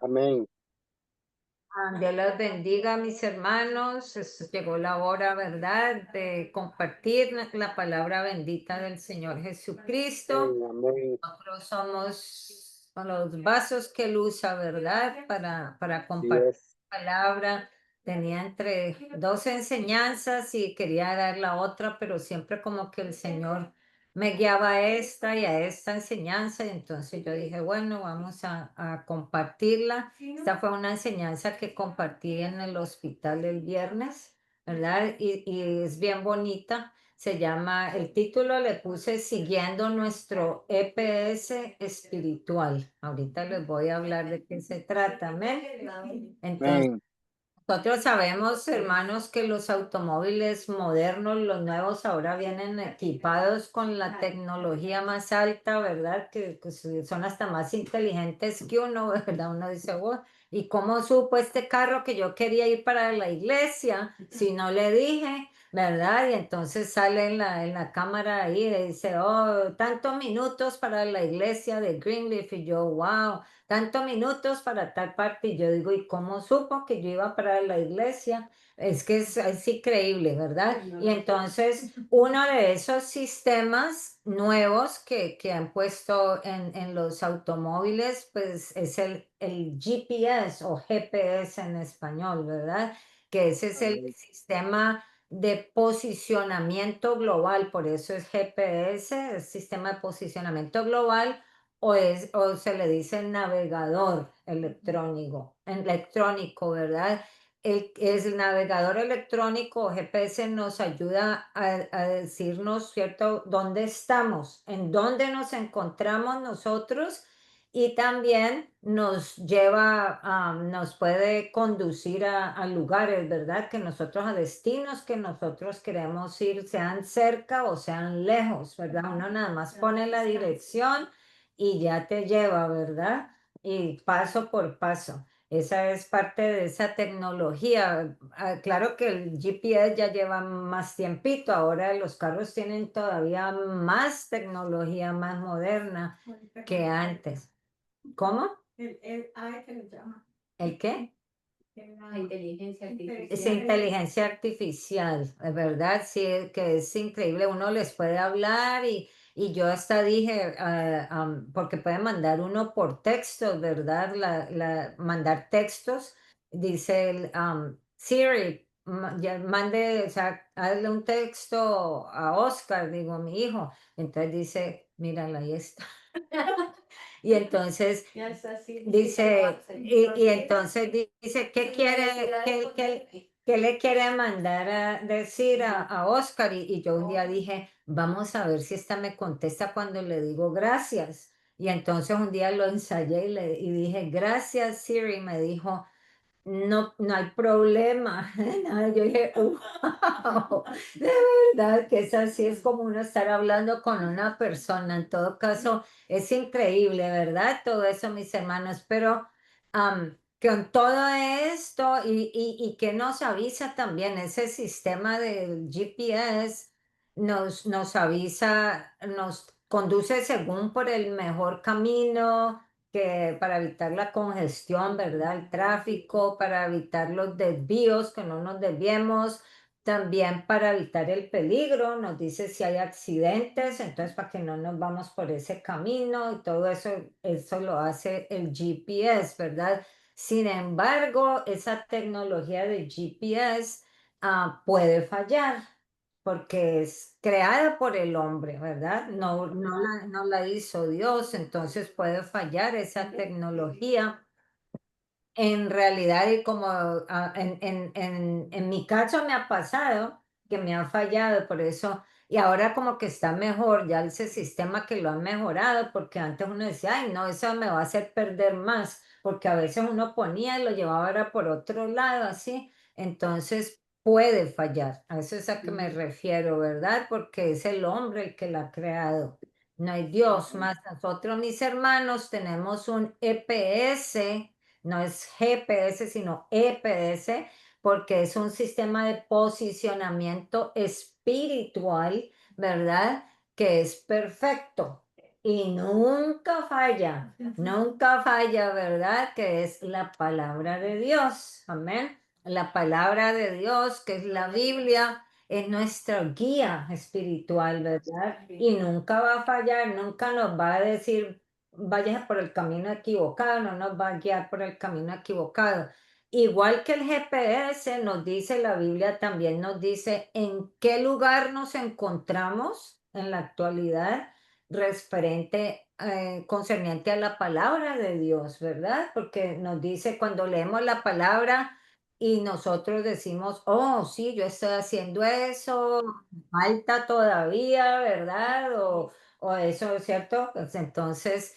Amén. Dios los bendiga, mis hermanos. Llegó la hora, ¿verdad?, de compartir la palabra bendita del Señor Jesucristo. Amén. Amén. Nosotros somos los vasos que Él usa, ¿verdad?, para Así compartir es. la palabra. Tenía entre dos enseñanzas y quería dar la otra, pero siempre como que el Señor me guiaba a esta y a esta enseñanza. Y entonces yo dije, bueno, vamos a compartirla. Esta fue una enseñanza que compartí en el hospital el viernes, ¿verdad? Y es bien bonita. Se llama, el título le puse Siguiendo nuestro EPS espiritual. Ahorita les voy a hablar de qué se trata, ¿amén? Entonces, Amén. nosotros sabemos, hermanos, que los automóviles modernos, los nuevos, ahora vienen equipados con la tecnología más alta, ¿verdad? Que son hasta más inteligentes que uno, ¿verdad? Uno dice, "Wow, ¿y cómo supo este carro que yo quería ir para la iglesia si no le dije?" ¿Verdad? Y entonces sale en la cámara ahí y dice, oh, tantos minutos para la iglesia de Greenleaf. Y yo, wow, tantos minutos para tal parte. Y yo digo, ¿y cómo supo que yo iba para la iglesia? Es que es increíble, ¿verdad? Y entonces, uno de esos sistemas nuevos que han puesto en los automóviles, pues es el GPS o GPS en español, ¿verdad? Que ese es el Amén. sistema de posicionamiento global, por eso es GPS, el sistema de posicionamiento global, o se le dice navegador electrónico, ¿verdad? El navegador electrónico o GPS nos ayuda a decirnos, ¿cierto?, dónde estamos, en dónde nos encontramos nosotros, y también nos lleva, nos puede conducir a lugares, ¿verdad? Que nosotros, a destinos que nosotros queremos ir, sean cerca o sean lejos, ¿verdad? Uno nada más pone la dirección y ya te lleva, ¿verdad? Y paso por paso. Esa es parte de esa tecnología. Claro que el GPS ya lleva más tiempito, ahora los carros tienen todavía más tecnología, más moderna que antes. ¿Cómo? AI que le llama. ¿El qué? La inteligencia Es artificial. inteligencia artificial, es verdad, sí, que es increíble. Uno les puede hablar y yo hasta dije, porque puede mandar uno por textos, ¿verdad? Mandar textos, dice el Siri, ya mande, o sea, hazle un texto a Oscar, digo, mi hijo. Entonces dice, mírala, ahí está. Y entonces Ya está así diciendo dice, WhatsApp. y entonces dice, ¿qué quiere, qué le quiere mandar a decir a Oscar? Y yo un día dije, vamos a ver si esta me contesta cuando le digo gracias. Y entonces un día lo ensayé y dije, gracias, Siri. Me dijo, no, no hay problema. Nada, yo dije, wow, de verdad que es así, es como uno estar hablando con una persona. En todo caso, es increíble, ¿verdad? Todo eso, mis hermanos, pero con todo esto y que nos avisa también ese sistema del GPS, nos avisa, nos conduce según por el mejor camino, que para evitar la congestión, ¿verdad? El tráfico, para evitar los desvíos, que no nos desviemos, también para evitar el peligro, nos dice si hay accidentes, entonces para que no nos vamos por ese camino y todo eso, eso lo hace el GPS, ¿verdad? Sin embargo, esa tecnología de GPS puede fallar porque es creada por el hombre, ¿verdad? No la hizo Dios, entonces puede fallar esa tecnología. En realidad, y como en mi caso me ha pasado que me ha fallado, por eso, y ahora como que está mejor ya ese sistema, que lo han mejorado, porque antes uno decía, ay, no, eso me va a hacer perder más, porque a veces uno ponía y lo llevaba ahora por otro lado, así, entonces puede fallar. A eso es a que me refiero, ¿verdad? Porque es el hombre el que la ha creado. No hay Dios más. Nosotros, mis hermanos, tenemos un EPS, no es GPS, sino EPS, porque es un sistema de posicionamiento espiritual, ¿verdad? Que es perfecto. y nunca falla, ¿verdad? Que es la palabra de Dios, amén. La palabra de Dios, que es la Biblia, es nuestra guía espiritual, ¿verdad? Y nunca va a fallar, nunca nos va a decir, vayas por el camino equivocado, no nos va a guiar por el camino equivocado. Igual que el GPS nos dice, la Biblia también nos dice en qué lugar nos encontramos en la actualidad referente, concerniente a la palabra de Dios, ¿verdad? Porque nos dice cuando leemos la palabra y nosotros decimos, oh, sí, yo estoy haciendo eso, falta todavía, ¿verdad? O eso, ¿cierto? Pues entonces,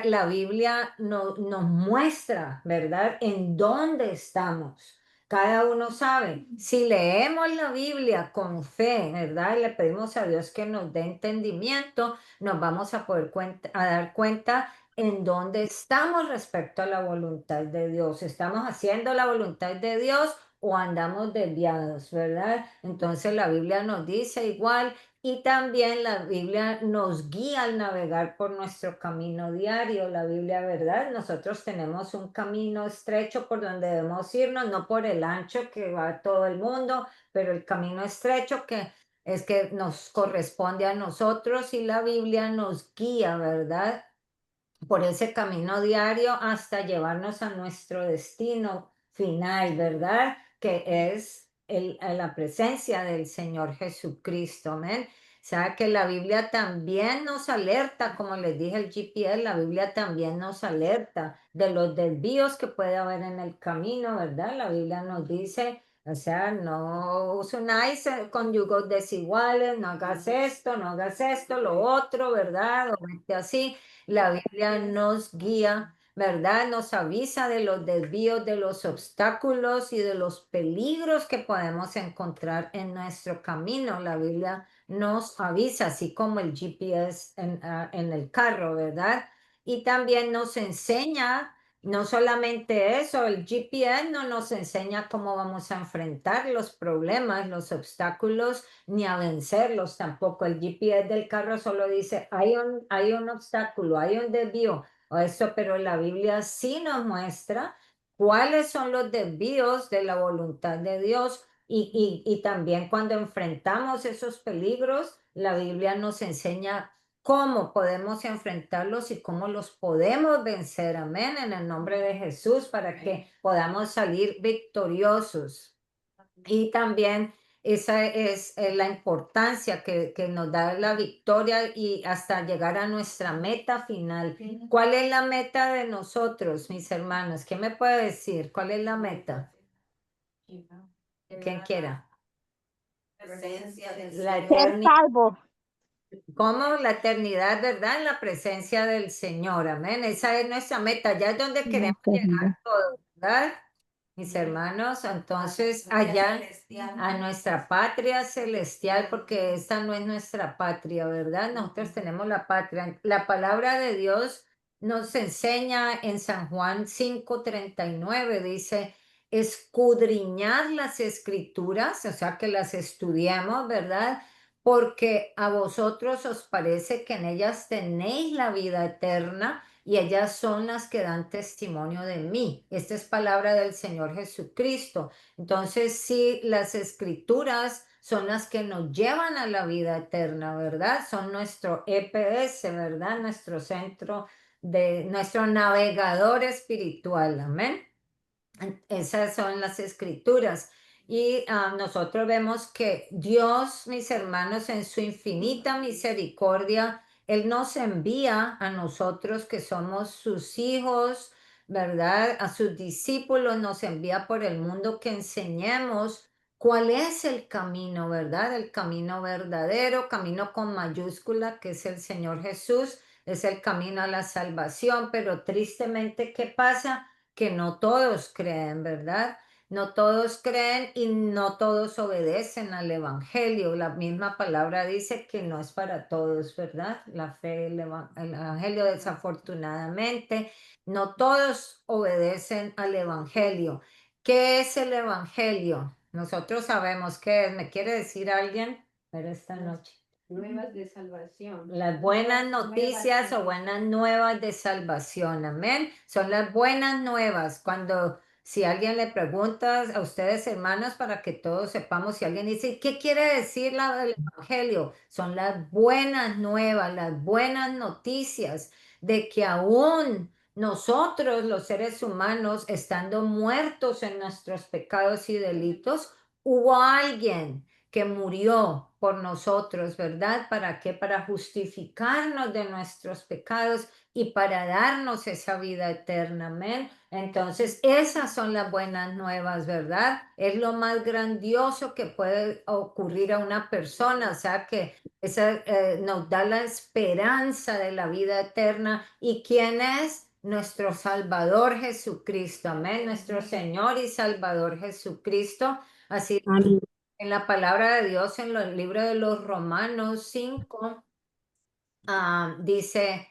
la Biblia nos muestra, ¿verdad? En dónde estamos. Cada uno sabe, si leemos la Biblia con fe, ¿verdad? Le pedimos a Dios que nos dé entendimiento, nos vamos a poder a dar cuenta en dónde estamos respecto a la voluntad de Dios. ¿Estamos haciendo la voluntad de Dios o andamos desviados, verdad? Entonces la Biblia nos dice igual y también la Biblia nos guía al navegar por nuestro camino diario. La Biblia, ¿verdad? Nosotros tenemos un camino estrecho por donde debemos irnos, no por el ancho que va todo el mundo, pero el camino estrecho que es que nos corresponde a nosotros y la Biblia nos guía, ¿verdad? Por ese camino diario hasta llevarnos a nuestro destino final, ¿verdad? Que es la presencia del Señor Jesucristo, amén. O sea que la Biblia también nos alerta, como les dije el GPS, la Biblia también nos alerta de los desvíos que puede haber en el camino, ¿verdad? La Biblia nos dice, o sea, no os unáis con yugos desiguales, no hagas esto, no hagas esto, lo otro, ¿verdad? O vete así. La Biblia nos guía, ¿verdad? Nos avisa de los desvíos, de los obstáculos y de los peligros que podemos encontrar en nuestro camino. La Biblia nos avisa, así como el GPS en el carro, ¿verdad? Y también nos enseña, no solamente eso, el GPS no nos enseña cómo vamos a enfrentar los problemas, los obstáculos, ni a vencerlos tampoco. El GPS del carro solo dice, hay un obstáculo, hay un desvío, o eso, pero la Biblia sí nos muestra cuáles son los desvíos de la voluntad de Dios y también cuando enfrentamos esos peligros, la Biblia nos enseña cómo podemos enfrentarlos y cómo los podemos vencer. Amén. En el nombre de Jesús, para que podamos salir victoriosos. Y también esa es la importancia que nos da la victoria y hasta llegar a nuestra meta final. ¿Cuál es la meta de nosotros, mis hermanos? ¿Qué me puede decir? ¿Cuál es la meta? Quien quiera. Presencia del La Señor. Ser eternidad. salvo. Como la eternidad, ¿verdad? En la presencia del Señor. Amén. Esa es nuestra meta. Ya es donde La queremos eternidad. llegar todos, ¿verdad? Mis hermanos, entonces allá a nuestra patria celestial, porque esta no es nuestra patria, ¿verdad? Nosotros tenemos la patria. La palabra de Dios nos enseña en San Juan 5:39, dice, escudriñad las escrituras, o sea, que las estudiamos, ¿verdad? Porque a vosotros os parece que en ellas tenéis la vida eterna y ellas son las que dan testimonio de mí. Esta es palabra del Señor Jesucristo. Entonces, sí, las escrituras son las que nos llevan a la vida eterna, ¿verdad? Son nuestro EPS, ¿verdad? Nuestro centro de nuestro navegador espiritual. Amén. Esas son las escrituras. Y nosotros vemos que Dios, mis hermanos, en su infinita misericordia, Él nos envía a nosotros que somos sus hijos, ¿verdad? A sus discípulos nos envía por el mundo que enseñemos cuál es el camino, ¿verdad? El camino verdadero, camino con mayúscula, que es el Señor Jesús, es el camino a la salvación, pero tristemente, ¿qué pasa? Que no todos creen, ¿verdad? No todos creen y no todos obedecen al Evangelio. La misma palabra dice que no es para todos, ¿verdad? La fe, el Evangelio desafortunadamente, no todos obedecen al Evangelio. ¿Qué es el Evangelio? Nosotros sabemos qué es. ¿Me quiere decir alguien? Pero esta noche. nuevas de salvación. Las buenas Nuevas noticias o de- buenas nuevas de salvación, amén. Son las buenas nuevas. Cuando, si alguien le pregunta a ustedes, hermanos, para que todos sepamos, si alguien dice, ¿qué quiere decir el Evangelio? Son las buenas nuevas, las buenas noticias de que aún nosotros, los seres humanos, estando muertos en nuestros pecados y delitos, hubo alguien que murió por nosotros, ¿verdad? ¿Para qué? Para justificarnos de nuestros pecados y para darnos esa vida eterna, amén. Entonces, esas son las buenas nuevas, ¿verdad? Es lo más grandioso que puede ocurrir a una persona, o sea, que esa, nos da la esperanza de la vida eterna. ¿Y quién es? Nuestro Salvador Jesucristo, amén. Nuestro Señor y Salvador Jesucristo. Así Amén. en la palabra de Dios, en el libro de los Romanos 5, dice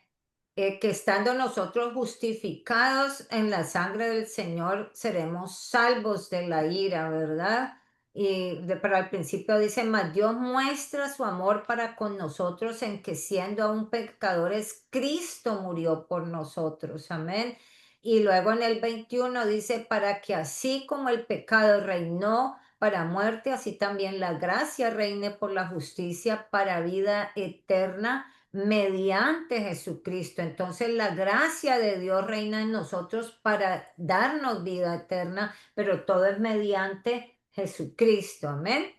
que estando nosotros justificados en la sangre del Señor, seremos salvos de la ira, ¿verdad? Pero al principio dice, mas Dios muestra su amor para con nosotros en que siendo aún pecadores, Cristo murió por nosotros, amén. Y luego en el 21 dice, para que así como el pecado reinó para muerte, así también la gracia reine por la justicia para vida eterna mediante Jesucristo. Entonces la gracia de Dios reina en nosotros para darnos vida eterna, pero todo es mediante Jesucristo. Amén.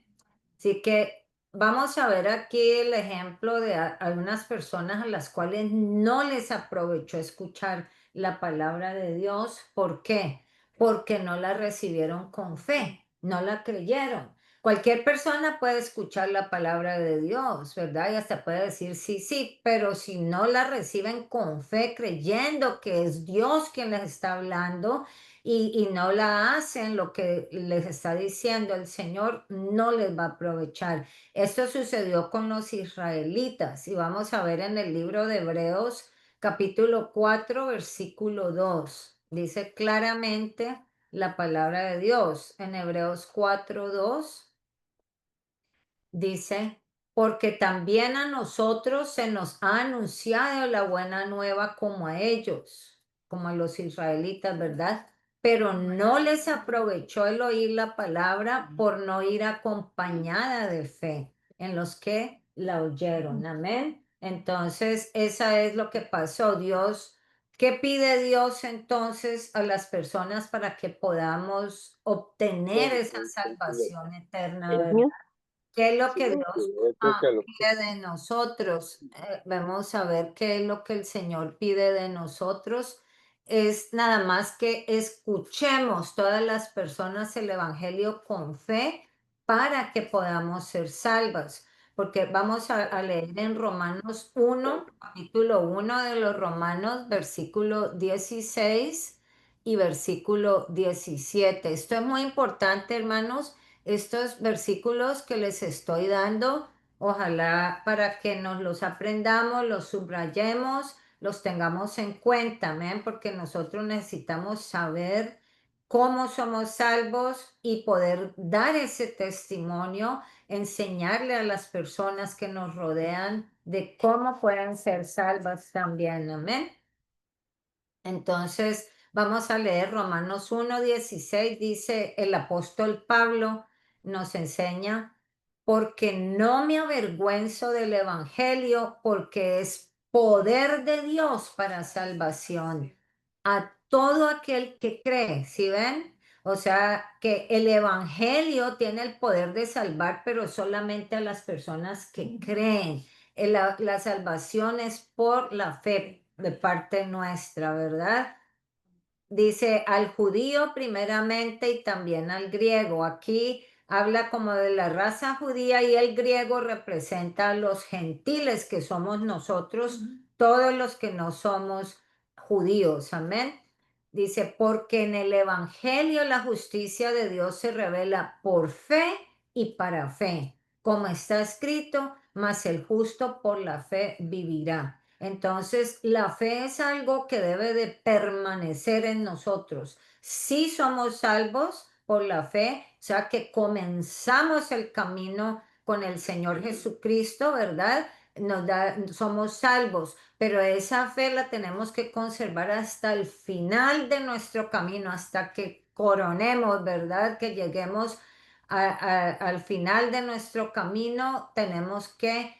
Así que vamos a ver aquí el ejemplo de algunas personas a las cuales no les aprovechó escuchar la palabra de Dios. ¿Por qué? Porque no la recibieron con fe, no la creyeron. Cualquier persona puede escuchar la palabra de Dios, ¿verdad? Y hasta puede decir sí, sí, pero si no la reciben con fe, creyendo que es Dios quien les está hablando, y no la hacen lo que les está diciendo el Señor, no les va a aprovechar. Esto sucedió con los israelitas y vamos a ver en el libro de Hebreos capítulo 4 versículo 2. Dice claramente la palabra de Dios en Hebreos 4:2. Dice, porque también a nosotros se nos ha anunciado la buena nueva como a ellos, como a los israelitas, ¿verdad? Pero no les aprovechó el oír la palabra por no ir acompañada de fe en los que la oyeron. Amén. Entonces, esa es lo que pasó. Dios, ¿qué pide Dios entonces a las personas para que podamos obtener esa salvación eterna, ¿verdad? ¿Qué es lo que Dios pide de nosotros? Vamos a ver qué es lo que el Señor pide de nosotros. Es nada más que escuchemos todas las personas el Evangelio con fe para que podamos ser salvas. Porque vamos a leer en Romanos 1, capítulo 1 de los Romanos, versículo 16 y versículo 17. Esto es muy importante, hermanos, estos versículos que les estoy dando, ojalá para que nos los aprendamos, los subrayemos, los tengamos en cuenta, amén, porque nosotros necesitamos saber cómo somos salvos y poder dar ese testimonio, enseñarle a las personas que nos rodean de cómo pueden ser salvas también, amén. Entonces, vamos a leer Romanos 1:16, dice el apóstol Pablo, nos enseña, porque no me avergüenzo del Evangelio, porque es poder de Dios para salvación a todo aquel que cree, ¿sí ven? O sea, que el Evangelio tiene el poder de salvar, pero solamente a las personas que creen. La salvación es por la fe de parte nuestra, ¿verdad? Dice al judío primeramente y también al griego. Aquí habla como de la raza judía y el griego representa a los gentiles que somos nosotros, todos los que no somos judíos. Amén. Dice, porque en el Evangelio la justicia de Dios se revela por fe y para fe, como está escrito, mas el justo por la fe vivirá. Entonces, la fe es algo que debe de permanecer en nosotros. Si somos salvos por la fe, o sea que comenzamos el camino con el Señor Jesucristo, ¿verdad? Somos salvos, pero esa fe la tenemos que conservar hasta el final de nuestro camino, hasta que coronemos, ¿verdad? Que lleguemos al final de nuestro camino, tenemos que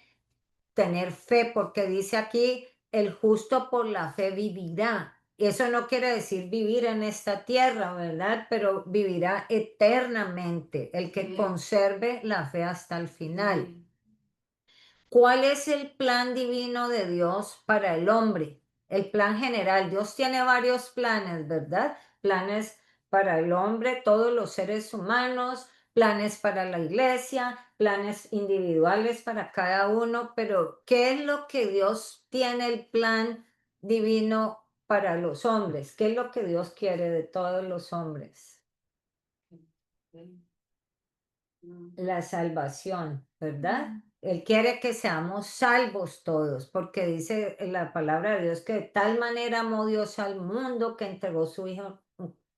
tener fe, porque dice aquí, el justo por la fe vivirá. Y eso no quiere decir vivir en esta tierra, ¿verdad? Pero vivirá eternamente, el que Amén. conserve la fe hasta el final. Amén. ¿Cuál es el plan divino de Dios para el hombre? El plan general. Dios tiene varios planes, ¿verdad? Planes para el hombre, todos los seres humanos, planes para la iglesia, planes individuales para cada uno, pero ¿qué es lo que Dios tiene el plan divino para los hombres? ¿Qué es lo que Dios quiere de todos los hombres? Amén. No. La salvación, ¿verdad? Él quiere que seamos salvos todos, porque dice en la palabra de Dios que de tal manera amó Dios al mundo que entregó su Hijo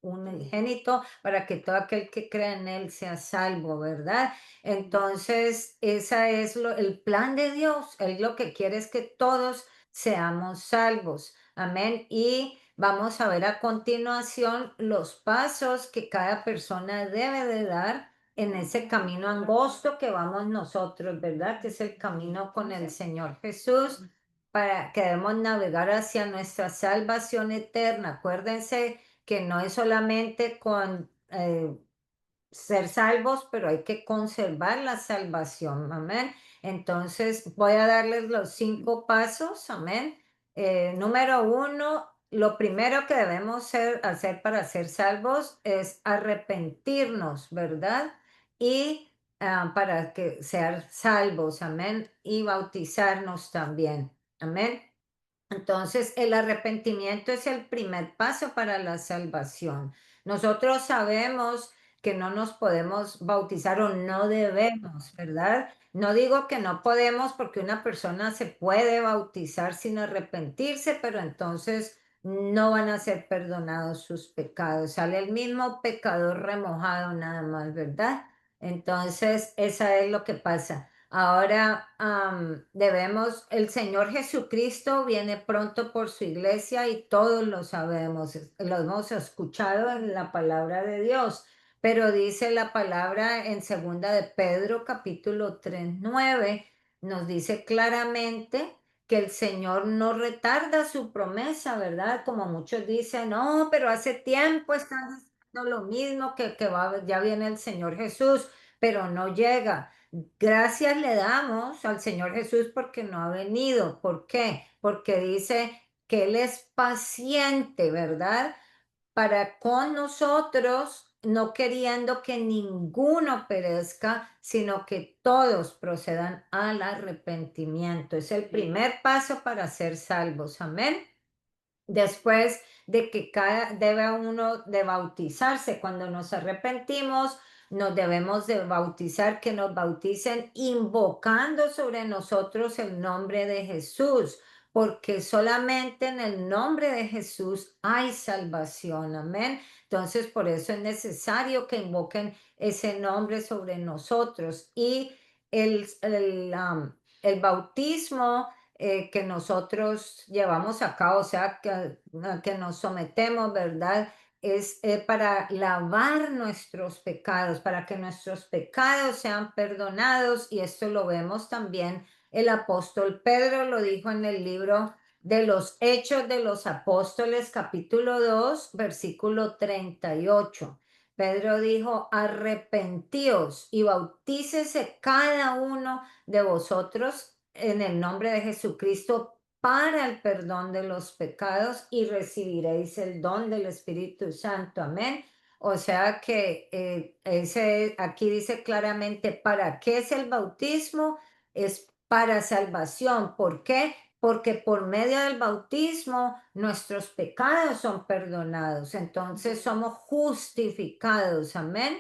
unigénito para que todo aquel que crea en Él sea salvo, ¿verdad? Entonces, ese es el plan de Dios. Él lo que quiere es que todos seamos salvos. Amén. Y vamos a ver a continuación los pasos que cada persona debe de dar en ese camino angosto que vamos nosotros, ¿verdad? Que es el camino con el Señor Jesús, para que debemos navegar hacia nuestra salvación eterna. Acuérdense que no es solamente con ser salvos, pero hay que conservar la salvación, amén. Entonces voy a darles los 5 pasos, amén. Número 1, lo primero que debemos hacer para ser salvos es arrepentirnos, ¿verdad? Y para que ser salvos, amén. Y bautizarnos también, amén. Entonces, el arrepentimiento es el primer paso para la salvación. Nosotros sabemos que no nos podemos bautizar o no debemos, ¿verdad? No digo que no podemos porque una persona se puede bautizar sin arrepentirse, pero entonces no van a ser perdonados sus pecados. Sale el mismo pecador remojado nada más, ¿verdad? Entonces, esa es lo que pasa. Ahora el Señor Jesucristo viene pronto por su iglesia y todos lo sabemos, lo hemos escuchado en la palabra de Dios, pero dice la palabra en segunda de Pedro capítulo 3:9, nos dice claramente que el Señor no retarda su promesa, ¿verdad? Como muchos dicen, no, pero hace tiempo están diciendo lo mismo, ya viene el Señor Jesús, pero no llega. Gracias le damos al Señor Jesús porque no ha venido. ¿Por qué? Porque dice que Él es paciente, ¿verdad? Para con nosotros, no queriendo que ninguno perezca, sino que todos procedan al arrepentimiento. Es el primer paso para ser salvos. Amén. Después de que debe uno de bautizarse, cuando nos arrepentimos, nos debemos de bautizar, que nos bauticen invocando sobre nosotros el nombre de Jesús, porque solamente en el nombre de Jesús hay salvación, amén. Entonces, por eso es necesario que invoquen ese nombre sobre nosotros. Y el bautismo que nosotros llevamos a cabo, o sea, que nos sometemos, ¿verdad? Es para lavar nuestros pecados, para que nuestros pecados sean perdonados, y esto lo vemos también, el apóstol Pedro lo dijo en el libro de los Hechos de los Apóstoles, capítulo 2 versículo 38. Pedro dijo, arrepentíos y bautícese cada uno de vosotros en el nombre de Jesucristo para el perdón de los pecados y recibiréis el don del Espíritu Santo. Amén. O sea que aquí dice claramente para qué es el bautismo. Es para salvación. ¿Por qué? Porque por medio del bautismo nuestros pecados son perdonados. Entonces somos justificados. Amén,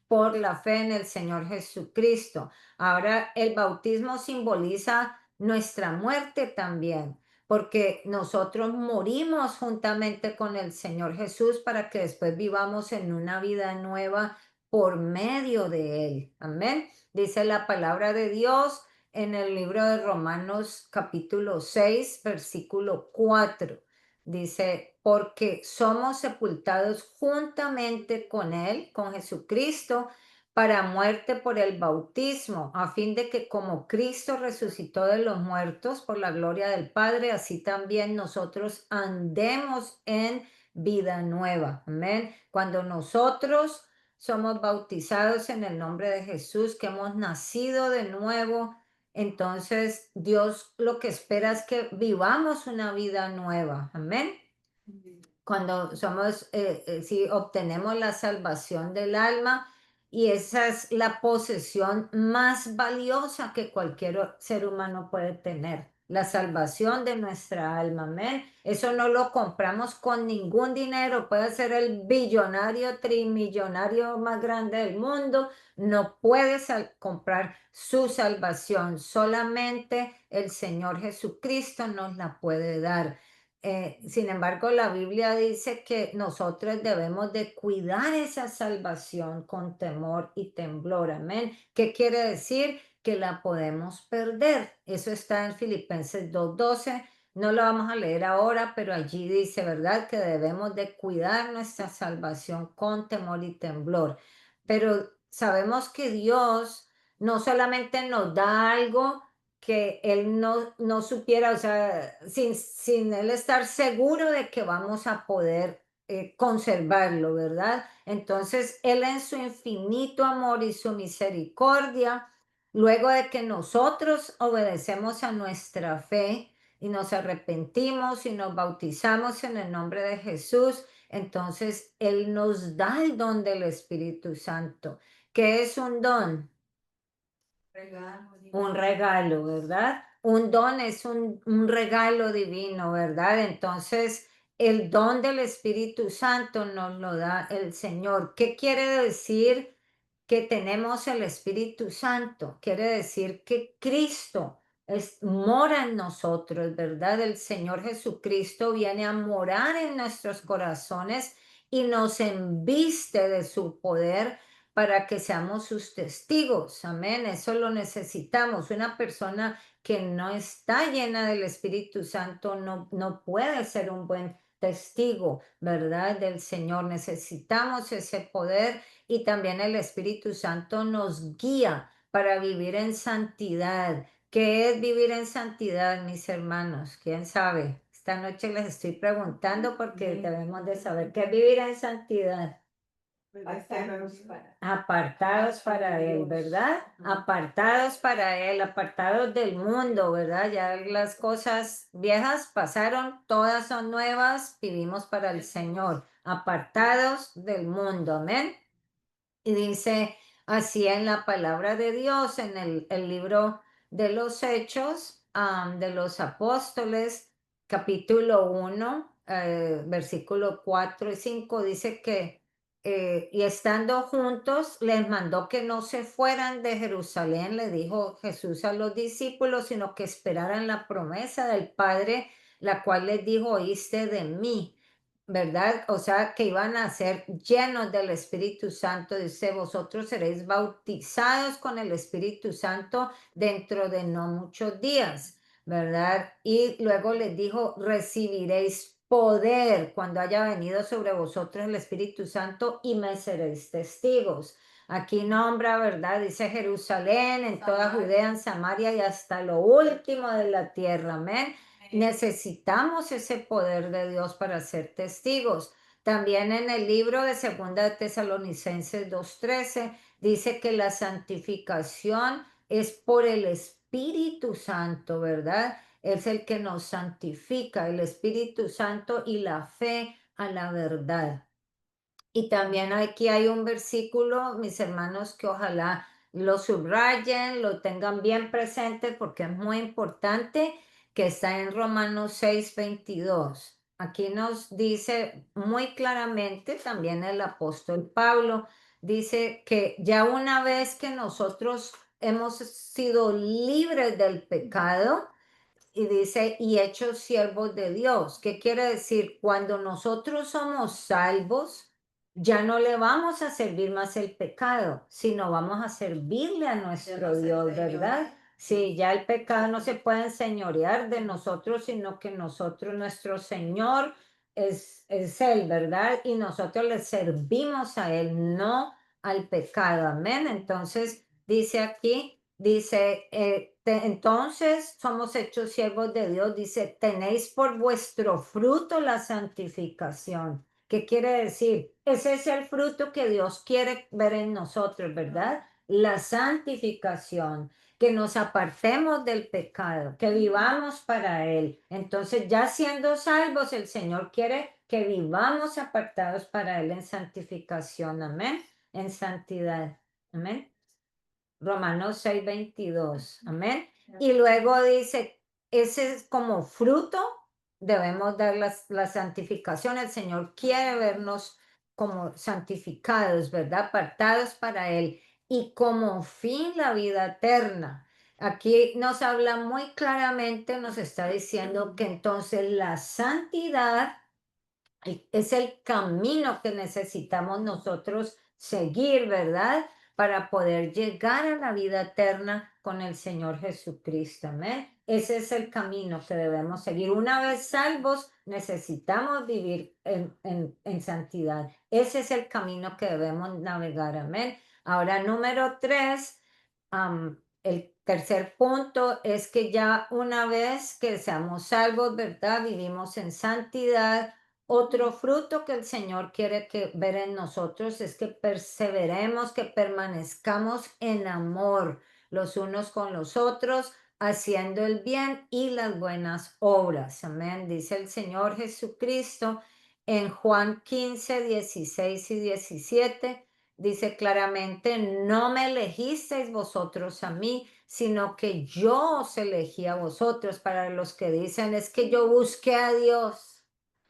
por la fe en el Señor Jesucristo. Ahora, el bautismo simboliza nuestra muerte también, porque nosotros morimos juntamente con el Señor Jesús para que después vivamos en una vida nueva por medio de él. Amén. Dice la palabra de Dios en el libro de Romanos capítulo 6, versículo 4. Dice, porque somos sepultados juntamente con él, con Jesucristo, para muerte por el bautismo, a fin de que como Cristo resucitó de los muertos por la gloria del Padre, así también nosotros andemos en vida nueva. Amén. Cuando nosotros somos bautizados en el nombre de Jesús, que hemos nacido de nuevo, entonces Dios lo que espera es que vivamos una vida nueva. Amén. Cuando somos, si obtenemos la salvación del alma, y esa es la posesión más valiosa que cualquier ser humano puede tener, la salvación de nuestra alma, amén. Eso no lo compramos con ningún dinero, puede ser el billonario, trimillonario más grande del mundo, no puede comprar su salvación, solamente el Señor Jesucristo nos la puede dar. Sin embargo, la Biblia dice que nosotros debemos de cuidar esa salvación con temor y temblor. Amén. ¿Qué quiere decir? Que la podemos perder. Eso está en Filipenses 2:12. No lo vamos a leer ahora, pero allí dice, ¿verdad? Que debemos de cuidar nuestra salvación con temor y temblor. Pero sabemos que Dios no solamente nos da algo que él no supiera, o sea, sin él estar seguro de que vamos a poder conservarlo, ¿verdad? Entonces, él en su infinito amor y su misericordia, luego de que nosotros obedecemos a nuestra fe y nos arrepentimos y nos bautizamos en el nombre de Jesús, entonces él nos da el don del Espíritu Santo. ¿Qué es un don? Un regalo, ¿verdad? Un don es un regalo divino, ¿verdad? Entonces, el don del Espíritu Santo nos lo da el Señor. ¿Qué quiere decir que tenemos el Espíritu Santo? Quiere decir que Cristo mora en nosotros, ¿verdad? El Señor Jesucristo viene a morar en nuestros corazones y nos embiste de su poder para que seamos sus testigos. Amén. Eso lo necesitamos. Una persona que no está llena del Espíritu Santo no puede ser un buen testigo, ¿verdad? Del Señor. Necesitamos ese poder y también el Espíritu Santo nos guía para vivir en santidad. ¿Qué es vivir en santidad, mis hermanos? ¿Quién sabe? Esta noche les estoy preguntando porque debemos de saber qué es vivir en santidad. Apartados para Él, ¿verdad? Apartados para Él, apartados del mundo, ¿verdad? Ya las cosas viejas pasaron, todas son nuevas, vivimos para el Señor, apartados del mundo, amén. Y dice así en la palabra de Dios, en el libro de los Hechos, de los Apóstoles, capítulo 1, versículo 4 y 5, dice que, y estando juntos, les mandó que no se fueran de Jerusalén, le dijo Jesús a los discípulos, sino que esperaran la promesa del Padre, la cual les dijo, oíste de mí. ¿Verdad? O sea, que iban a ser llenos del Espíritu Santo. Dice, vosotros seréis bautizados con el Espíritu Santo dentro de no muchos días, ¿verdad? Y luego les dijo, recibiréis poder cuando haya venido sobre vosotros el Espíritu Santo y me seréis testigos. Aquí nombra, ¿verdad? Dice Jerusalén, en toda Judea, en Samaria y hasta lo último de la tierra. Amén. Necesitamos ese poder de Dios para ser testigos. También en el libro de Segunda de Tesalonicenses 2:13 dice que la santificación es por el Espíritu Santo, ¿verdad? Es el que nos santifica, el Espíritu Santo y la fe a la verdad. Y también aquí hay un versículo, mis hermanos, que ojalá lo subrayen, lo tengan bien presente porque es muy importante, que está en Romanos 6:22. Aquí nos dice muy claramente también el apóstol Pablo, dice que ya una vez que nosotros hemos sido libres del pecado, y dice, y hechos siervos de Dios. ¿Qué quiere decir? Cuando nosotros somos salvos, ya no le vamos a servir más el pecado, sino vamos a servirle a Ya nuestro no se Dios, enseñorea. ¿verdad? Sí, ya el pecado no se puede enseñorear de nosotros, sino que nosotros, nuestro Señor es Él, ¿verdad? Y nosotros le servimos a Él, no al pecado, amén. Entonces, dice aquí, dice, entonces somos hechos siervos de Dios, dice, tenéis por vuestro fruto la santificación. ¿Qué quiere decir? Ese es el fruto que Dios quiere ver en nosotros, ¿verdad? La santificación, que nos apartemos del pecado, que vivamos para Él. Entonces, ya siendo salvos, el Señor quiere que vivamos apartados para Él en santificación, amén, en santidad, amén. Romanos 6:22, amén. Y luego dice, ese es como fruto, debemos dar la santificación. El Señor quiere vernos como santificados, ¿verdad? Apartados para Él. Y como fin la vida eterna. Aquí nos habla muy claramente, nos está diciendo que entonces la santidad es el camino que necesitamos nosotros seguir, ¿verdad? Para poder llegar a la vida eterna con el Señor Jesucristo. Amén. Ese es el camino que debemos seguir. Una vez salvos, necesitamos vivir en santidad. Ese es el camino que debemos navegar. Amén. Ahora, número 3, el tercer punto es que ya una vez que seamos salvos, ¿verdad? Vivimos en santidad. Otro fruto que el Señor quiere ver en nosotros es que perseveremos, que permanezcamos en amor los unos con los otros, haciendo el bien y las buenas obras. Amén. Dice el Señor Jesucristo en Juan 15, 16 y 17. Dice claramente, no me elegisteis vosotros a mí, sino que yo os elegí a vosotros. Para los que dicen, es que yo busqué a Dios.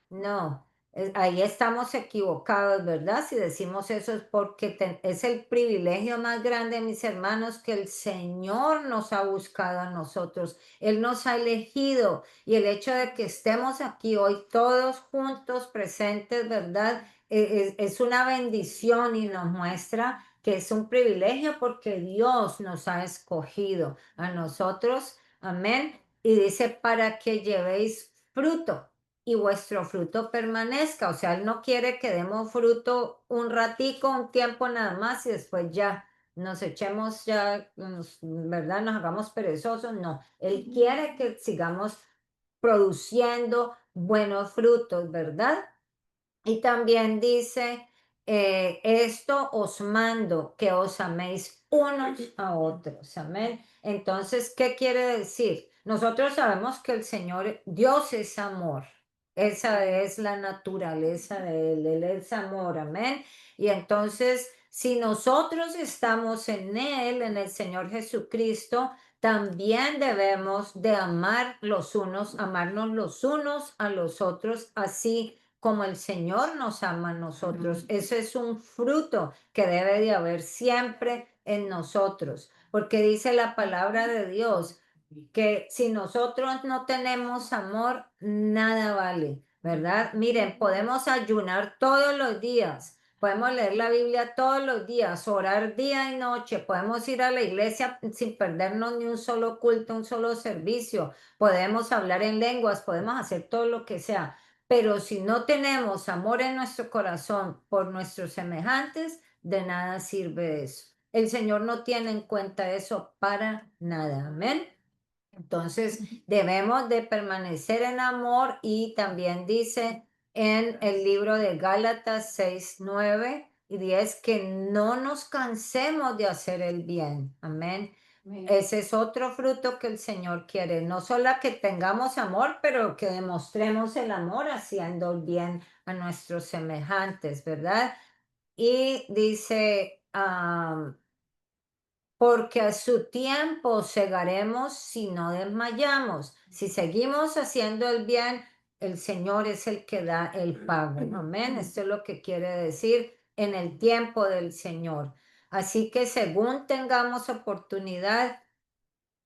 No, ahí estamos equivocados, ¿verdad? Si decimos eso es porque es el privilegio más grande, mis hermanos, que el Señor nos ha buscado a nosotros. Él nos ha elegido y el hecho de que estemos aquí hoy todos juntos, presentes, ¿verdad? Es una bendición y nos muestra que es un privilegio porque Dios nos ha escogido a nosotros. Amén. Y dice, para que llevéis fruto y vuestro fruto permanezca. O sea, Él no quiere que demos fruto un ratico, un tiempo nada más y después ya nos echemos ya, ¿verdad? Nos hagamos perezosos. No, Él quiere que sigamos produciendo buenos frutos, ¿verdad? Y también dice, esto os mando, que os améis unos a otros. Amén. Entonces, ¿qué quiere decir? Nosotros sabemos que el Señor, Dios es amor. Esa es la naturaleza de Él. Él es amor. Amén. Y entonces, si nosotros estamos en Él, en el Señor Jesucristo, también debemos de amar los unos, amarnos los unos a los otros, así como el Señor nos ama a nosotros. Ese es un fruto que debe de haber siempre en nosotros, porque dice la palabra de Dios que si nosotros no tenemos amor, nada vale, ¿verdad? Miren, podemos ayunar todos los días. Podemos leer la Biblia todos los días, orar día y noche, podemos ir a la iglesia sin perdernos ni un solo culto, un solo servicio, podemos hablar en lenguas, podemos hacer todo lo que sea, pero si no tenemos amor en nuestro corazón por nuestros semejantes, de nada sirve eso. El Señor no tiene en cuenta eso para nada. Amén. Entonces, debemos de permanecer en amor y también dice en el libro de Gálatas 6, 9 y 10 que no nos cansemos de hacer el bien. Amén. Ese es otro fruto que el Señor quiere, no solo que tengamos amor, pero que demostremos el amor haciendo el bien a nuestros semejantes, ¿verdad? Y dice, porque a su tiempo segaremos si no desmayamos. Si seguimos haciendo el bien, el Señor es el que da el pago. Amén. Esto es lo que quiere decir en el tiempo del Señor. Así que según tengamos oportunidad,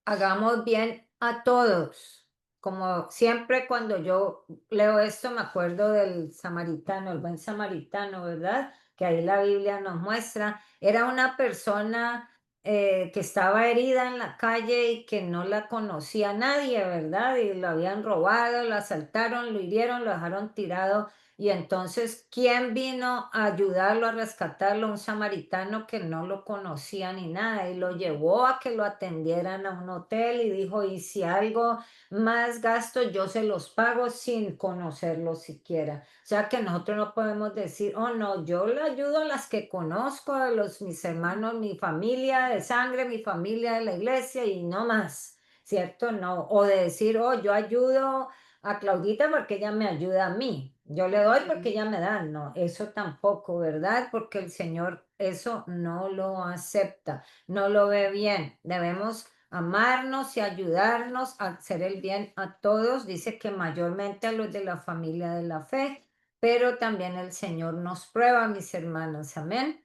hagamos bien a todos. Como siempre cuando yo leo esto me acuerdo del samaritano, el buen samaritano, ¿verdad? que ahí la Biblia nos muestra, era una persona que estaba herida en la calle y que no la conocía nadie, ¿verdad? Y lo habían robado, lo asaltaron, lo hirieron, lo dejaron tirado. Y entonces, ¿quién vino a ayudarlo, a rescatarlo? Un samaritano que no lo conocía ni nada y lo llevó a que lo atendieran a un hotel y dijo, y si algo más gasto, yo se los pago sin conocerlo siquiera. O sea que nosotros no podemos decir, oh no, yo le ayudo a las que conozco, a mis hermanos, mi familia de sangre, mi familia de la iglesia y no más, ¿cierto? No, o de decir, oh, yo ayudo a Claudita porque ella me ayuda a mí. Yo le doy porque ella me da. No, eso tampoco, ¿verdad? Porque el Señor eso no lo acepta, no lo ve bien. Debemos amarnos y ayudarnos a hacer el bien a todos. Dice que mayormente a los de la familia de la fe, pero también el Señor nos prueba, mis hermanos. Amén.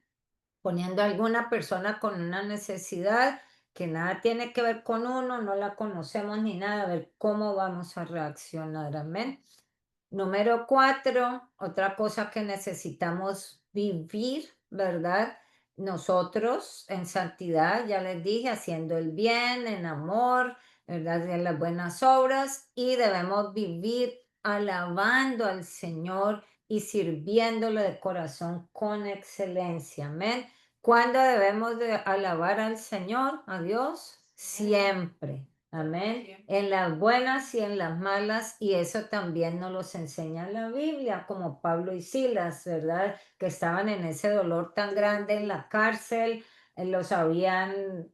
Poniendo a alguna persona con una necesidad que nada tiene que ver con uno, no la conocemos ni nada, a ver cómo vamos a reaccionar. Amén. Número 4, otra cosa que necesitamos vivir, ¿verdad? Nosotros en santidad, ya les dije, haciendo el bien, en amor, ¿verdad? En las buenas obras y debemos vivir alabando al Señor y sirviéndole de corazón con excelencia. Amén. ¿Cuándo debemos de alabar al Señor, a Dios? Siempre. Amén. En las buenas y en las malas, y eso también nos los enseña la Biblia, como Pablo y Silas, ¿verdad? Que estaban en ese dolor tan grande en la cárcel, las habían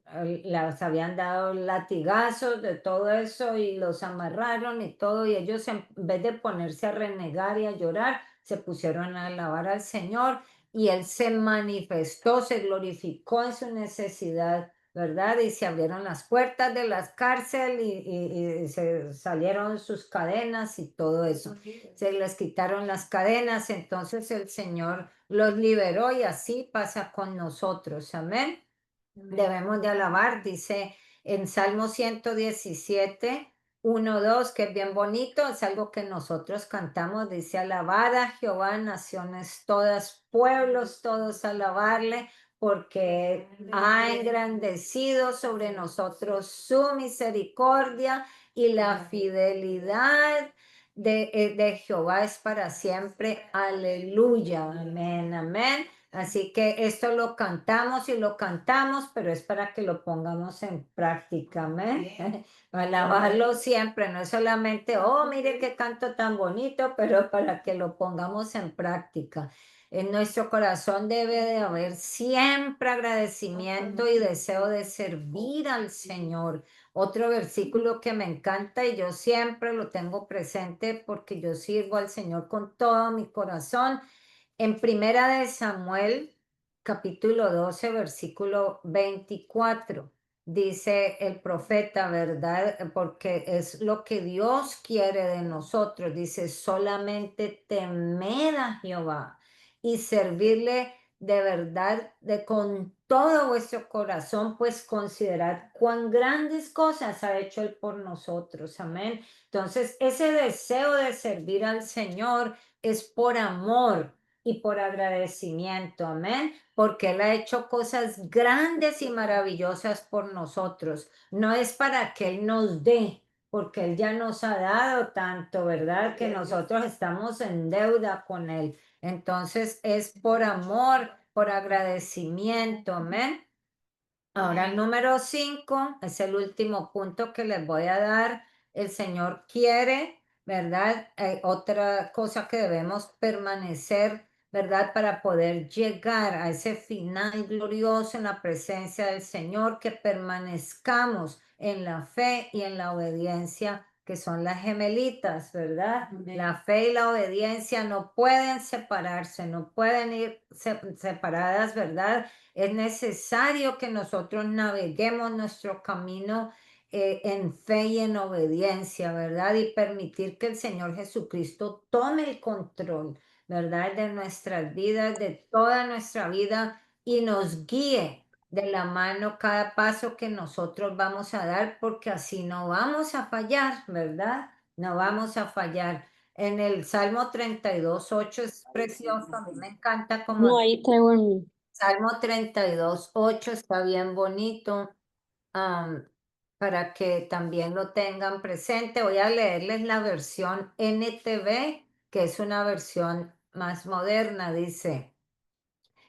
dado latigazos de todo eso y los amarraron y todo, y ellos en vez de ponerse a renegar y a llorar, se pusieron a alabar al Señor y Él se manifestó, se glorificó en su necesidad, ¿verdad? Y se abrieron las puertas de las cárceles y se salieron sus cadenas y todo eso. Se les quitaron las cadenas, entonces el Señor los liberó y así pasa con nosotros. Amén. Debemos de alabar, dice en Salmo 117, 1, 2, que es bien bonito, es algo que nosotros cantamos, dice, alabad a Jehová, naciones todas, pueblos todos, alabarle, porque ha engrandecido sobre nosotros su misericordia y la fidelidad de Jehová es para siempre. Aleluya, amén, amén. Así que esto lo cantamos y lo cantamos, pero es para que lo pongamos en práctica, amén. Alabarlo siempre, no es solamente, oh, mire qué canto tan bonito, pero para que lo pongamos en práctica. En nuestro corazón debe de haber siempre agradecimiento y deseo de servir al Señor. Otro versículo que me encanta y yo siempre lo tengo presente porque yo sirvo al Señor con todo mi corazón. En Primera de Samuel, capítulo 12, versículo 24, dice el profeta, ¿verdad? Porque es lo que Dios quiere de nosotros. Dice, solamente temed a Jehová y servirle de verdad, de con todo vuestro corazón, pues considerad cuán grandes cosas ha hecho Él por nosotros. Amén. Entonces, ese deseo de servir al Señor es por amor y por agradecimiento, amén, porque Él ha hecho cosas grandes y maravillosas por nosotros. No es para que Él nos dé, porque Él ya nos ha dado tanto, ¿verdad? Que nosotros estamos en deuda con Él. Entonces es por amor, por agradecimiento, amén. Ahora, el número 5 es el último punto que les voy a dar. El Señor quiere, ¿verdad? Otra cosa que debemos permanecer, ¿verdad? Para poder llegar a ese final glorioso en la presencia del Señor, que permanezcamos en la fe y en la obediencia, que son las gemelitas, ¿verdad? Amén. La fe y la obediencia no pueden separarse, no pueden ir separadas, ¿verdad? Es necesario que nosotros naveguemos nuestro camino en fe y en obediencia, ¿verdad? Y permitir que el Señor Jesucristo tome el control, ¿verdad? De nuestras vidas, de toda nuestra vida y nos guíe de la mano cada paso que nosotros vamos a dar, porque así no vamos a fallar, ¿verdad? No vamos a fallar. En el Salmo 32:8 es precioso, a mí me encanta No, como ahí traigo en Salmo 32:8 está bien bonito, am, para que también lo tengan presente. Voy a leerles la versión NTV, que es una versión más moderna, dice.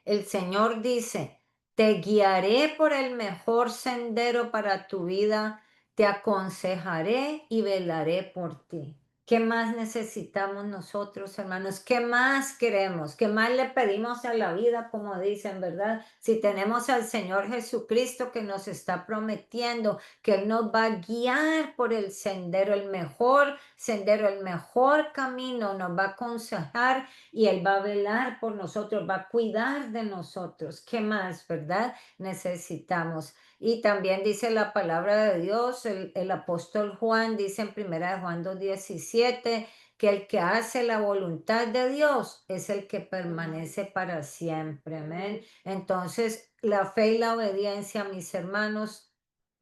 El Señor dice, te guiaré por el mejor sendero para tu vida, te aconsejaré y velaré por ti. ¿Qué más necesitamos nosotros, hermanos? ¿Qué más queremos? ¿Qué más le pedimos a la vida, como dicen, verdad? Si tenemos al Señor Jesucristo que nos está prometiendo que Él nos va a guiar por el sendero, el mejor camino, nos va a aconsejar y Él va a velar por nosotros, va a cuidar de nosotros. ¿Qué más, verdad? Necesitamos. Y también dice la palabra de Dios, el apóstol Juan dice en 1 Juan 2:17 que el que hace la voluntad de Dios es el que permanece para siempre. Amén. Entonces, la fe y la obediencia, mis hermanos,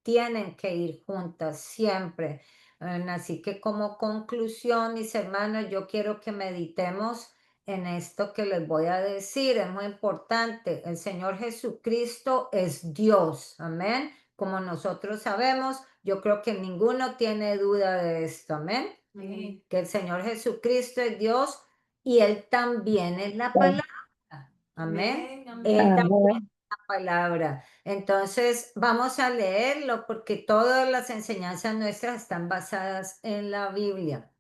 tienen que ir juntas siempre. Así que como conclusión, mis hermanos, yo quiero que meditemos en esto que les voy a decir. Es muy importante. El Señor Jesucristo es Dios. Amén. Como nosotros sabemos, yo creo que ninguno tiene duda de esto. Amén. Sí. Que el Señor Jesucristo es Dios y Él también es la palabra. Amén. Él también es la palabra. Entonces, vamos a leerlo porque todas las enseñanzas nuestras están basadas en la Biblia.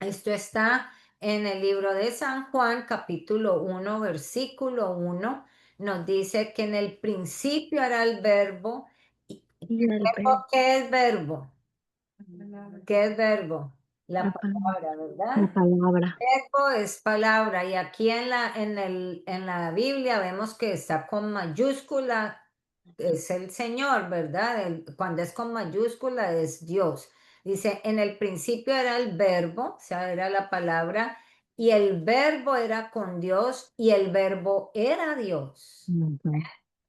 Esto está en el libro de San Juan, capítulo 1, versículo 1. Nos dice que en el principio era el verbo. y el verbo, ¿Qué es verbo? Palabra. ¿Qué es verbo? La la palabra, palabra, la ¿verdad? palabra. Verbo es palabra y aquí en la Biblia vemos que está con mayúscula, es el Señor, ¿verdad? Cuando es con mayúscula es Dios. Dice, en el principio era el verbo, o sea, era la palabra, y el verbo era con Dios y el verbo era Dios. Ujú.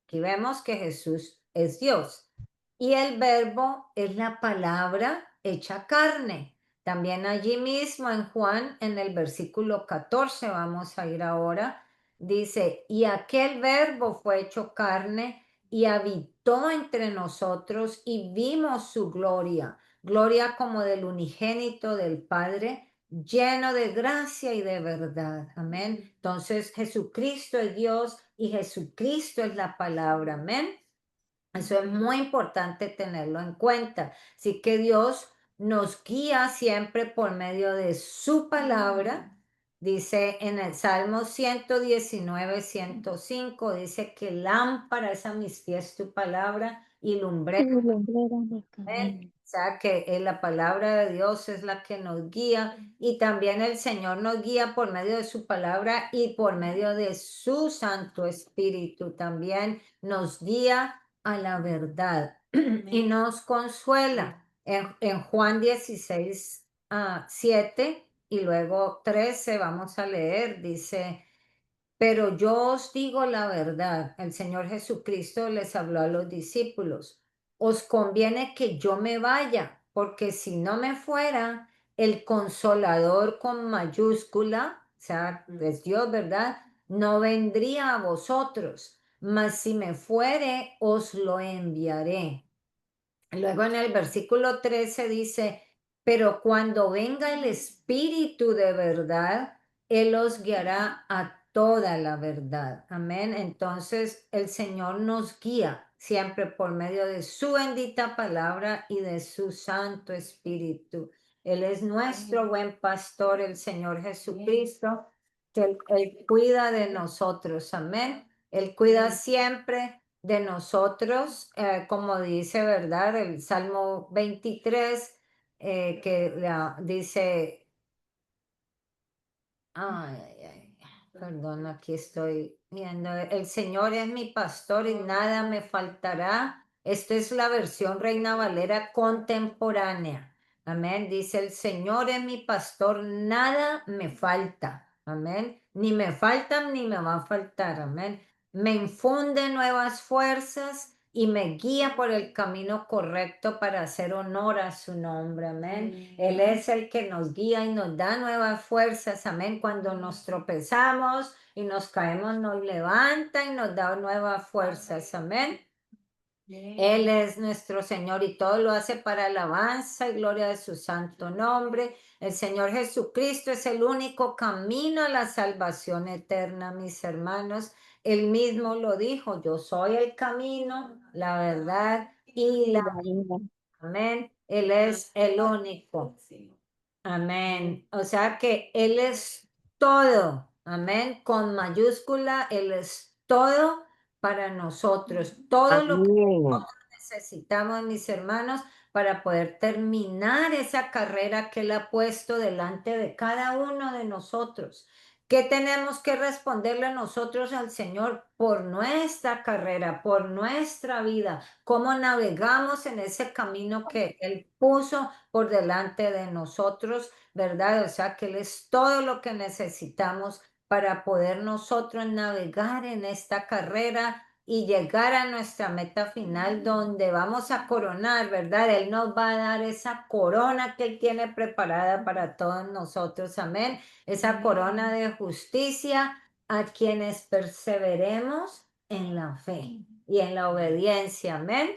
Aquí vemos que Jesús es Dios y el verbo es la palabra hecha carne. También allí mismo en Juan, en el versículo 14, vamos a ir ahora, dice, y aquel verbo fue hecho carne y habitó entre nosotros y vimos su gloria, gloria como del unigénito del Padre, lleno de gracia y de verdad. Amén. Entonces Jesucristo es Dios y Jesucristo es la palabra. Amén. Eso es muy importante tenerlo en cuenta. Así que Dios nos guía siempre por medio de su palabra. Dice en el Salmo 119:105, dice que lámpara es a mis pies tu palabra y lumbrera. Y lumbrera de Amén. camino. O sea que la palabra de Dios es la que nos guía y también el Señor nos guía por medio de su palabra y por medio de su Santo Espíritu. También nos guía a la verdad y nos consuela. En Juan 16:7 y luego 13 vamos a leer, dice, pero yo os digo la verdad, el Señor Jesucristo les habló a los discípulos, os conviene que yo me vaya, porque si no me fuera, el consolador con mayúscula, o sea, es Dios, ¿verdad? No vendría a vosotros, mas si me fuere, os lo enviaré. Luego en el versículo 13 dice, pero cuando venga el Espíritu de verdad, Él os guiará a toda la verdad. Amén. Entonces el Señor nos guía siempre por medio de su bendita palabra y de su Santo Espíritu. Él es nuestro buen pastor, el Señor Jesucristo, que Él cuida de nosotros. Amén. Él cuida siempre de nosotros, como dice, ¿verdad? El Salmo 23, dice, ay, ay, ay, perdón, aquí estoy viendo, el Señor es mi pastor y nada me faltará. Esta es la versión Reina Valera contemporánea. Amén. Dice, el Señor es mi pastor, nada me falta. Amén. Ni me faltan ni me va a faltar. Amén. Me infunde nuevas fuerzas, y me guía por el camino correcto para hacer honor a su nombre, amén. Él es el que nos guía y nos da nuevas fuerzas, amén. Cuando nos tropezamos y nos caemos, nos levanta y nos da nuevas fuerzas, amén. Él es nuestro Señor y todo lo hace para alabanza y gloria de su santo nombre. El Señor Jesucristo es el único camino a la salvación eterna, mis hermanos. Él mismo lo dijo, yo soy el camino, la verdad y la vida. Amén. Él es el único. Amén. O sea que Él es todo. Amén. Con mayúscula, Él es todo para nosotros. Todo lo que Amén. necesitamos, mis hermanos, para poder terminar esa carrera que Él ha puesto delante de cada uno de nosotros. ¿Qué tenemos que responderle nosotros al Señor por nuestra carrera, por nuestra vida? ¿Cómo navegamos en ese camino que Él puso por delante de nosotros, verdad? O sea, que Él es todo lo que necesitamos para poder nosotros navegar en esta carrera y llegar a nuestra meta final donde vamos a coronar, ¿verdad? Él nos va a dar esa corona que Él tiene preparada para todos nosotros, amén. Esa corona de justicia a quienes perseveremos en la fe y en la obediencia, amén.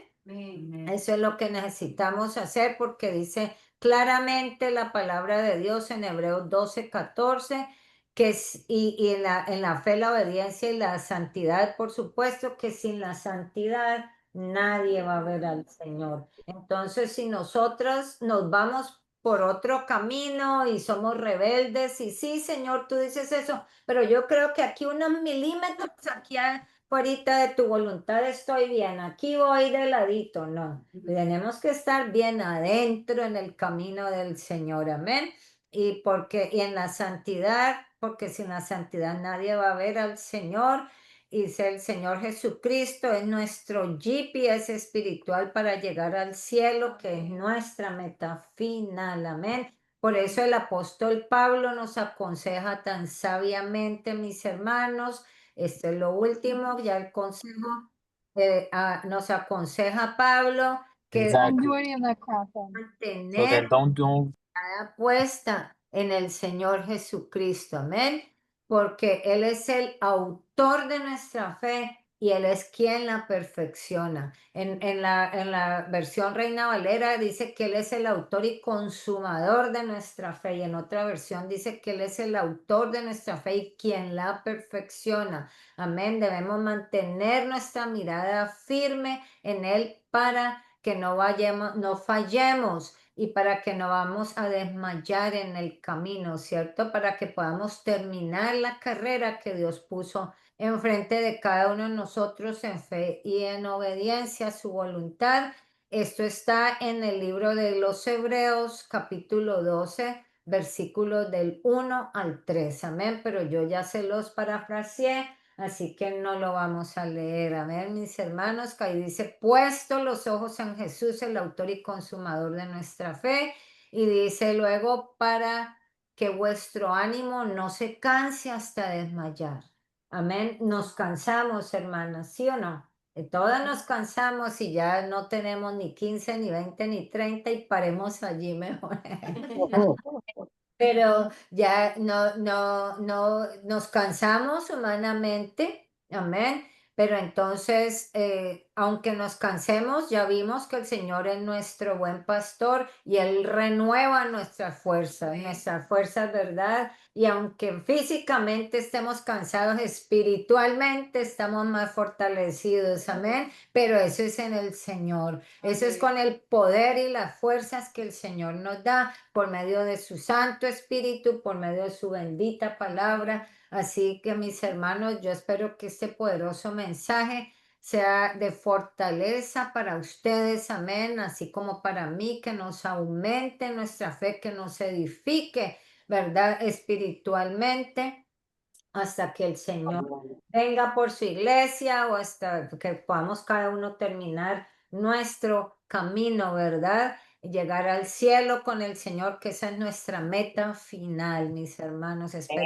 Eso es lo que necesitamos hacer porque dice claramente la palabra de Dios en Hebreos 12:14 que y en la fe, la obediencia y la santidad, por supuesto que sin la santidad nadie va a ver al Señor. Entonces, si nosotros nos vamos por otro camino y somos rebeldes, y sí, Señor, tú dices eso, pero yo creo que aquí unos milímetros, aquí fuera de tu voluntad estoy bien, aquí voy de ladito, no. Tenemos que estar bien adentro en el camino del Señor, amén. Y en la santidad, porque sin la santidad nadie va a ver al Señor. Y el Señor Jesucristo es nuestro GPS espiritual para llegar al cielo, que es nuestra meta final, amén. Por eso el apóstol Pablo nos aconseja tan sabiamente, mis hermanos. Esto es lo último, ya el consejo nos aconseja Pablo que Exactly. So mantener then don't do puesta en el Señor Jesucristo, amén, porque Él es el autor de nuestra fe y Él es quien la perfecciona. En la versión Reina Valera dice que Él es el autor y consumador de nuestra fe, y en otra versión dice que Él es el autor de nuestra fe y quien la perfecciona. Amén, debemos mantener nuestra mirada firme en Él para que no fallemos y para que no vamos a desmayar en el camino, ¿cierto? Para que podamos terminar la carrera que Dios puso enfrente de cada uno de nosotros en fe y en obediencia a su voluntad. Esto está en el libro de los Hebreos, capítulo 12, versículos del 1 al 3. Amén, pero yo ya se los parafraseé. Así que no lo vamos a leer. A ver, mis hermanos, que ahí dice, puesto los ojos en Jesús, el autor y consumador de nuestra fe. Y dice luego, para que vuestro ánimo no se canse hasta desmayar. Amén. Nos cansamos, hermanas, ¿sí o no? Todas nos cansamos y ya no tenemos ni 15, ni 20, ni 30 y paremos allí mejor. Pero ya no nos cansamos humanamente, amén. Pero entonces, aunque nos cansemos, ya vimos que el Señor es nuestro buen pastor y Él renueva nuestras fuerzas, ¿verdad? Y aunque físicamente estemos cansados, espiritualmente estamos más fortalecidos, amén. Pero eso es en el Señor, eso es con el poder y las fuerzas que el Señor nos da por medio de su Santo Espíritu, por medio de su bendita palabra. Así que mis hermanos, yo espero que este poderoso mensaje sea de fortaleza para ustedes, amén, así como para mí, que nos aumente nuestra fe, que nos edifique, ¿verdad? Espiritualmente, hasta que el Señor venga por su iglesia o hasta que podamos cada uno terminar nuestro camino, ¿verdad? Llegar al cielo con el Señor, que esa es nuestra meta final, mis hermanos. Espero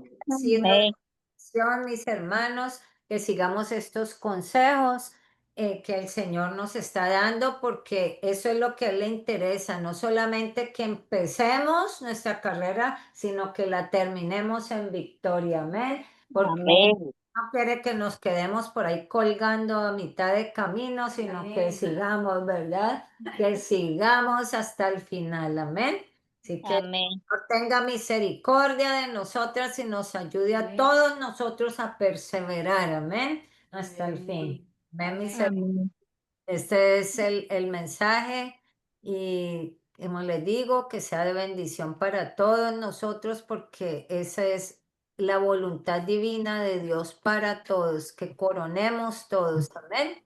que haya sido de bendición, mis hermanos, que sigamos estos consejos que el Señor nos está dando, porque eso es lo que a Él le interesa, no solamente que empecemos nuestra carrera, sino que la terminemos en victoria, amén. Porque Amén. no quiere que nos quedemos por ahí colgando a mitad de camino, sino que Amén. sigamos, ¿verdad? Que sigamos hasta el final, amén. Así que Amén. Señor tenga misericordia de nosotras y nos ayude a Amén. todos nosotros a perseverar, amén, hasta el fin. Amén, mis hermanos. Amén. Este es el mensaje y como les digo, que sea de bendición para todos nosotros porque esa es la voluntad divina de Dios para todos, que coronemos todos, amén.